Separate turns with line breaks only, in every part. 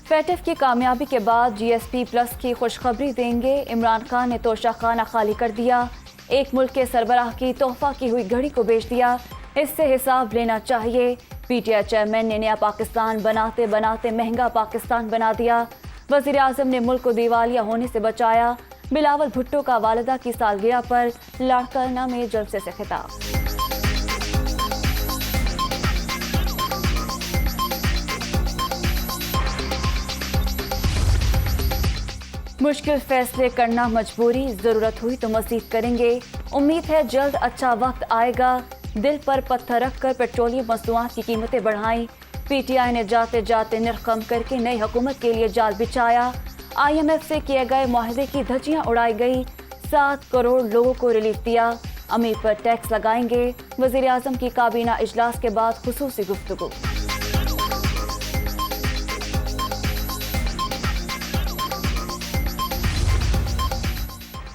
फैटिफ की कामयाबी के बाद GSP प्लस की खुशखबरी देंगे। इमरान खान ने तोशाखाना खाली कर दिया। एक मुल्क के सरबराह की तोहफा की हुई घड़ी को बेच दिया। इससे हिसाब लेना चाहिए। PTI चेयरमैन ने नया पाकिस्तान बनाते बनाते महंगा पाकिस्तान बना दिया। वज़ीर आज़म ने मुल्क को दिवालिया होने से बचाया। बिलावल भुट्टो का वालिदा की सालगिरह पर लाड़काना में जलसे से खिताब। मुश्किल फैसले करना मजबूरी, जरूरत हुई तो मज़ीद करेंगे। उम्मीद है जल्द अच्छा वक्त आएगा। दिल पर पत्थर रखकर पेट्रोलियम मसनूआत की कीमतें बढ़ाई। PTI ने जाते जाते निर्ख कम करके नई हुकूमत के लिए जाल बिछाया। IMF से किए गए मुआहदे की धज्जियां उड़ाई गई। 7 करोड़ लोगों को रिलीफ दिया। अमीर पर टैक्स लगाएंगे। वज़ीर आज़म की काबीना इजलास के बाद खुसूसी गुफ्तगू।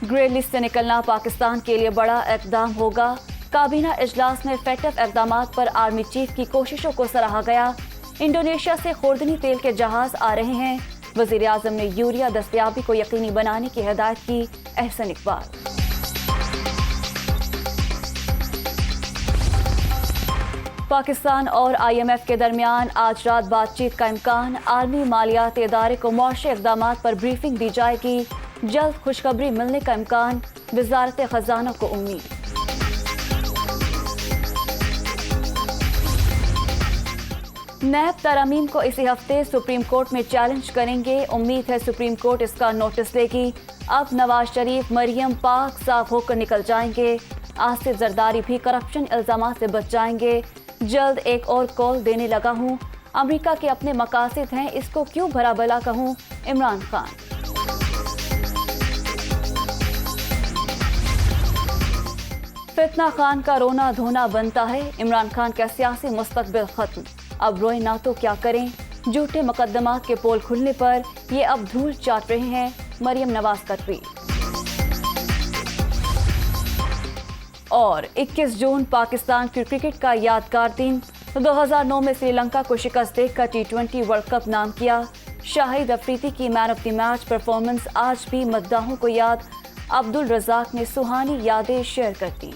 ग्रे लिस्ट से निकलना पाकिस्तान के लिए बड़ा इक़दाम होगा। काबीना इजलास में फैटिफ इक़दामात पर आर्मी चीफ की कोशिशों को सराहा गया। इंडोनेशिया से खुर्दनी तेल के जहाज आ रहे हैं। वज़ीर आज़म ने यूरिया दस्तयाबी को यकीनी बनाने की हिदायत की। एहसन इकबाल। पाकिस्तान और IMF के दरमियान आज रात बातचीत का इम्कान। आलमी मालियाती इदारे को मुआशी इक़दामात पर ब्रीफिंग दी जाएगी। जल्द खुशखबरी मिलने का इम्कान। वज़ारत ख़ज़ाना को उम्मीद। नैब तरमीम को इसी हफ्ते सुप्रीम कोर्ट में चैलेंज करेंगे। उम्मीद है सुप्रीम कोर्ट इसका नोटिस लेगी। अब नवाज शरीफ, मरियम पाक साफ होकर निकल जाएंगे। आसिफ जरदारी भी करप्शन इल्जामात से बच जाएंगे। जल्द एक और कॉल देने लगा हूँ। अमेरिका के अपने मकासद हैं, इसको क्यों भला भला कहूँ। इमरान खान। फितना खान का रोना धोना बनता है। इमरान खान का सियासी मुस्तकबिल खत्म। अब रोए ना तो क्या करें। झूठे मुकदमात के पोल खुलने पर ये अब धूल चाट रहे हैं। मरियम नवाज का ट्वीट। और 21 जून पाकिस्तान की क्रिकेट का यादगार दिन। 2009 में श्रीलंका को शिकस्त देकर T20 वर्ल्ड कप नाम किया। शाहिद अफरीदी की man of the match performance आज भी मद्दाहों को याद। अब्दुल रज़ाक ने सुहानी यादें शेयर करती।